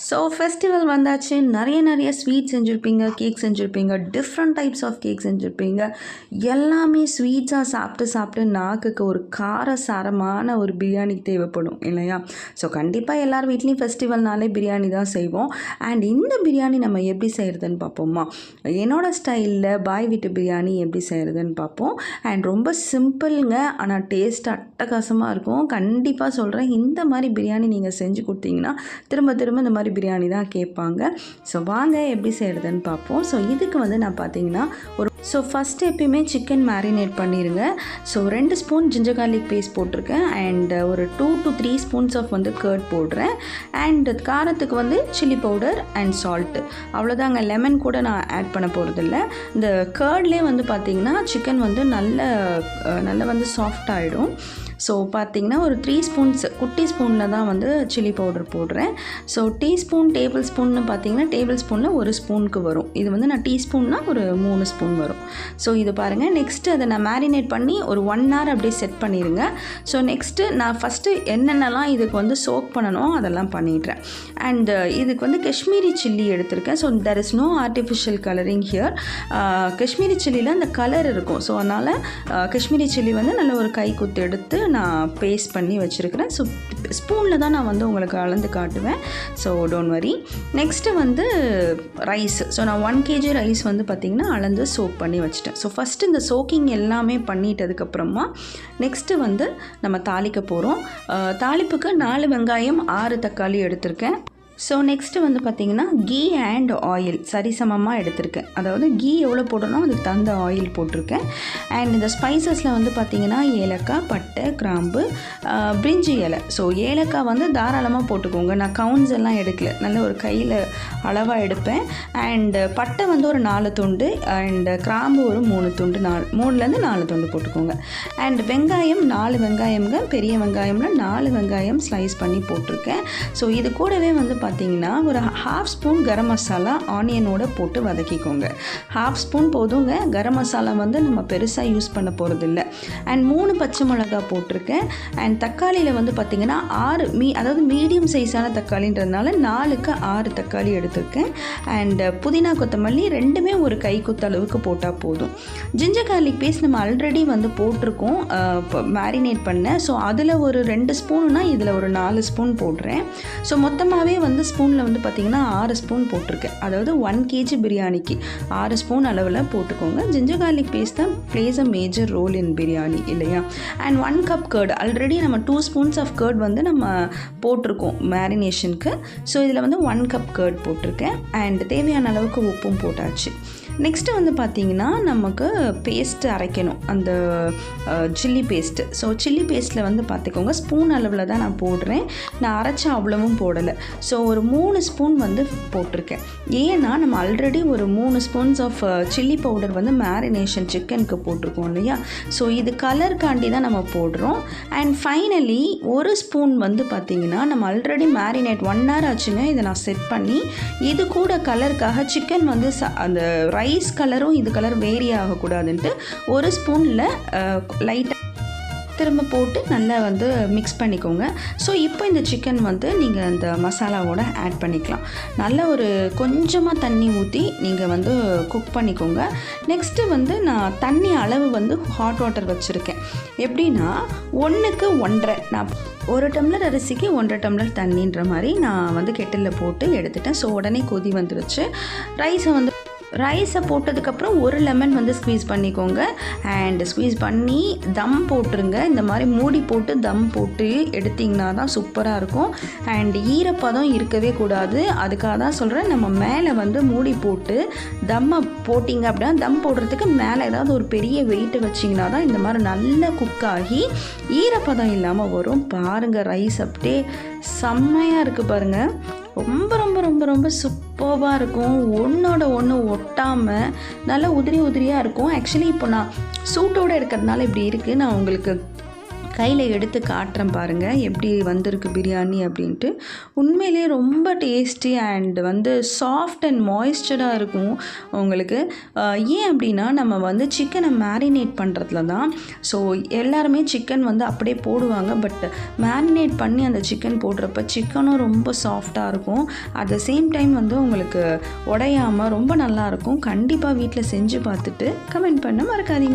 So festival வந்தாச்சு. நிறைய sweet செஞ்சுருப்பீங்க, கேக் செஞ்சுருப்பீங்க, டிஃப்ரெண்ட் டைப்ஸ் ஆஃப் கேக் செஞ்சுருப்பீங்க. எல்லாமே ஸ்வீட்ஸாக சாப்பிட்டு நாக்குக்கு ஒரு காரசாரமான ஒரு பிரியாணி தேவைப்படும் இல்லையா? ஸோ கண்டிப்பாக எல்லார் வீட்லேயும் ஃபெஸ்டிவல்னாலே பிரியாணி தான் செய்வோம். அண்ட் இந்த பிரியாணி நம்ம எப்படி செய்கிறதுன்னு பார்ப்போமா? என்னோடய ஸ்டைலில் பாய் வீட்டு பிரியாணி எப்படி செய்கிறதுன்னு பார்ப்போம். அண்ட் ரொம்ப சிம்பிளுங்க, ஆனால் டேஸ்ட் அட்டகாசமாக இருக்கும். கண்டிப்பாக சொல்கிறேன், இந்த மாதிரி பிரியாணி நீங்கள் செஞ்சு கொடுத்தீங்கன்னா திரும்ப இந்த மாதிரி பிரியாணி தான் கேட்பாங்க. ஸோ வாங்க எப்படி செய்கிறதுன்னு பார்ப்போம். ஸோ இதுக்கு நான் பார்த்தீங்கன்னா ஃபஸ்ட்டு எப்பயுமே சிக்கன் மேரினேட் பண்ணிடுங்க. So 2 spoon ginger garlic paste போட்டிருக்கேன். அண்ட் ஒரு 2 to 3 ஸ்பூன்ஸ் ஆஃப் கர்ட் போடுறேன். அண்ட் காரத்துக்கு சில்லி பவுடர் அண்ட் சால்ட்டு, அவ்வளோதாங்க. லெமன் கூட நான் ஆட் பண்ண போகிறதில்ல. இந்த கர்ட்லேயே பார்த்தீங்கன்னா சிக்கன் நல்லா சாஃப்ட் ஆகிடும். ஸோ பார்த்தீங்கன்னா ஒரு 3 ஸ்பூன்ஸ் குட்டி ஸ்பூனில் தான் சில்லி பவுடர் போடுறேன். ஸோ டீஸ்பூன் டேபிள் ஸ்பூன்னு பார்த்தீங்கன்னா டேபிள் ஸ்பூனில் 1 ஸ்பூனுக்கு வரும். இது நான் டீஸ்பூன்னா ஒரு 3 ஸ்பூன் வரும். ஸோ இது பாருங்கள். நெக்ஸ்ட்டு அதை நான் மேரினேட் பண்ணி ஒரு 1 hour அப்படியே செட் பண்ணிடுங்க. ஸோ நெக்ஸ்ட்டு நான் ஃபஸ்ட்டு என்னென்னலாம் இதுக்கு சோக் பண்ணணும் அதெல்லாம் பண்ணிடுறேன். அண்ட் இதுக்கு காஷ்மீரி சில்லி எடுத்திருக்கேன். So there is no artificial colouring here. Kashmiri சில்லியில் அந்த கலர் இருக்கும். ஸோ அதனால் காஷ்மீரி சில்லி நல்ல ஒரு கை குத்து எடுத்து நான் பேஸ்ட் பண்ணி வச்சுருக்கிறேன். ஸோ ஸ்பூனில் தான் நான் உங்களுக்கு அளந்து காட்டுவேன். So don't worry. Next rice. So நான் 1 kg ரைஸ் பார்த்திங்கன்னா அளந்து சோக் பண்ணி வச்சுட்டேன். ஸோ ஃபஸ்ட்டு இந்த சோக்கிங் எல்லாமே பண்ணிட்டதுக்கப்புறமா நெக்ஸ்ட்டு நம்ம தாளிக்க போகிறோம். தாளிப்புக்கு 4 வெங்காயம் 6 தக்காளி எடுத்திருக்கேன். ஸோ நெக்ஸ்ட்டு பார்த்திங்கன்னா கீ அண்ட் ஆயில் சரிசமமாக எடுத்திருக்கேன். அதாவது கீ எவ்வளோ போடணும் அதுக்கு தகுந்த ஆயில் போட்டிருக்கேன். அண்ட் இந்த ஸ்பைசஸில் பார்த்திங்கன்னா ஏலக்காய், பட்டை, கிராம்பு, பிரிஞ்சி இலை. ஸோ ஏலக்காய் தாராளமாக போட்டுக்கோங்க. நான் கவுன்ஸ் எல்லாம் எடுக்கல, நல்ல ஒரு கையில் அளவாக எடுப்பேன். அண்டு பட்டை ஒரு 4 துண்டு, அண்டு கிராம்பு ஒரு 3 துண்டு, 3லேருந்து 4 துண்டு போட்டுக்கோங்க. அண்ட் வெங்காயம் 4 வெங்காயம்ங்க, பெரிய வெங்காயம்ல 4 வெங்காயம் ஸ்லைஸ் பண்ணி போட்டிருக்கேன். ஸோ இது கூடவே பார்த்தீங்கன்னா ஒரு 1/2 ஸ்பூன் கரம் மசாலா ஆனியனோட போட்டு வதக்கிக்கோங்க. 1/2 ஸ்பூன் போதுங்க. கரம் மசாலா நம்ம பெருசாக யூஸ் பண்ண போகிறதில்ல. அண்ட் 3 பச்சை மிளகாய் போட்டிருக்கேன். அண்ட் தக்காளியில் பார்த்தீங்கன்னா 6 அதாவது மீடியம் சைஸான தக்காளின்றதுனால 4க்கு 6 தக்காளி எடுத்திருக்கேன். அண்ட் புதினா கொத்தமல்லி ரெண்டுமே ஒரு கை குத்த அளவுக்கு போட்டால் போதும். ஜிஞ்சர் கார்லிக் பேஸ்ட் நம்ம ஆல்ரெடி போட்டிருக்கோம் மேரினேட் பண்ண. ஸோ அதில் ஒரு 2 ஸ்பூன்னா இதில் ஒரு 4 ஸ்பூன் போடுறேன். ஸோ மொத்தமாகவே ஸ்பூனில் பார்த்தீங்கன்னா 6 ஸ்பூன் போட்டிருக்கேன். அதாவது 1 kg பிரியாணிக்கு 6 ஸ்பூன் அளவில் போட்டுக்கோங்க. ஜிஞ்சர் கார்லிக் பேஸ்ட் தான் place a major role in biryani இல்லையா? அண்ட் 1 கப் கர்ட், ஆல்ரெடி நம்ம 2 ஸ்பூன்ஸ் ஆஃப் கர்ட் நம்ம போட்டிருக்கோம் மேரினேஷனுக்கு. ஸோ இதில் 1 கப் கர்ட் போட்டிருக்கேன். அண்ட் தேவையான அளவுக்கு உப்பும் போட்டாச்சு. நெக்ஸ்ட்டு பார்த்தீங்கன்னா நமக்கு பேஸ்ட்டு அரைக்கணும், அந்த சில்லி பேஸ்ட்டு. ஸோ சில்லி பேஸ்ட்டில் பார்த்துக்கோங்க, ஸ்பூன் அளவில் தான் நான் போடுறேன். நான் அரைச்சா அவ்வளவும் போடலை. ஸோ ஒரு 3 ஸ்பூன் போட்டிருக்கேன். ஏன்னா நம்ம ஆல்ரெடி ஒரு 3 spoons of chilli powder marination சிக்கனுக்கு போட்டிருக்கோம் இல்லையா? ஸோ இது கலருக்காண்டி தான் நம்ம போடுறோம். அண்ட் ஃபைனலி 1 ஸ்பூன் பார்த்திங்கன்னா நம்ம ஆல்ரெடி மேரினேட் 1 hour ஆச்சுங்க. இதை நான் செட் பண்ணி இது கூட கலருக்காக சிக்கன் அந்த ரைஸ் கலரும் இது கலர் வேரி ஆகக்கூடாதுன்ட்டு 1 ஸ்பூனில் லைட்டாக திரும்ப போட்டு நல்லா மிக்ஸ் பண்ணிக்கோங்க. ஸோ இப்போ இந்த சிக்கன் நீங்கள் அந்த மசாலாவோட ஆட் பண்ணிக்கலாம். நல்ல ஒரு கொஞ்சமாக தண்ணி ஊற்றி நீங்கள் குக் பண்ணிக்கோங்க. நெக்ஸ்ட்டு நான் தண்ணி அளவு ஹாட் வாட்டர் வச்சுருக்கேன். எப்படின்னா 1க்கு 1.5, நான் 1 டம்ளர் அரிசிக்கு 1.5 டம்ளர் தண்ணின்ற மாதிரி நான் கெட்டிலில் போட்டு எடுத்துட்டேன். ஸோ உடனே கொதி வந்துருச்சு. ரைஸை போட்டதுக்கப்புறம் 1 லெமன் ஸ்க்வீஸ் பண்ணிக்கோங்க. அண்ட் ஸ்க்வீஸ் பண்ணி தம் போட்டுருங்க. இந்த மாதிரி மூடி போட்டு தம் போட்டு எடுத்திங்கன்னா தான் சூப்பராக இருக்கும். அண்ட் ஈரப்பதம் இருக்கவே கூடாது. அதுக்காக தான் சொல்கிறேன், நம்ம மேலே மூடி போட்டு தம்மை போட்டிங்க அப்படின்னா தம் போடுறதுக்கு மேலே ஏதாவது ஒரு பெரிய வெயிட்டை வச்சிங்கன்னா தான் இந்த மாதிரி நல்லா குக் ஆகி ஈரப்பதம் இல்லாமல் வரும். பாருங்கள், ரைஸ் அப்படியே செம்மையாக இருக்குது பாருங்கள். ரொம்ப ரொம்ப ரொம்ப ரொம்ப சூப்பராக இருக்கும். ஒன்றோட ஒன்று ஒட்டாமல் நல்லா உதிரியாக இருக்கும். ஆக்சுவலி இப்போ நான் சூட்டோடு இருக்கிறதுனால இப்படி இருக்குது. நான் உங்களுக்கு கையில் எடுத்து காட்டுறேன் பாருங்கள் எப்படி வந்திருக்கு பிரியாணி அப்படின்ட்டு. உண்மையிலே ரொம்ப டேஸ்டி அண்ட் சாஃப்ட் அண்ட் மாய்ஸ்சராக இருக்கும் உங்களுக்கு. ஏன் அப்படின்னா நம்ம சிக்கனை மேரினேட் பண்ணுறதுல தான். ஸோ எல்லாருமே சிக்கன் அப்படியே போடுவாங்க. பட் மேரினேட் பண்ணி அந்த சிக்கன் போடுறப்ப சிக்கனும் ரொம்ப சாஃப்டாக இருக்கும். அட் த சேம் டைம் உங்களுக்கு உடையாமல் ரொம்ப நல்லாயிருக்கும். கண்டிப்பாக வீட்டில் செஞ்சு பார்த்துட்டு கமெண்ட் பண்ண மறக்காதீங்க.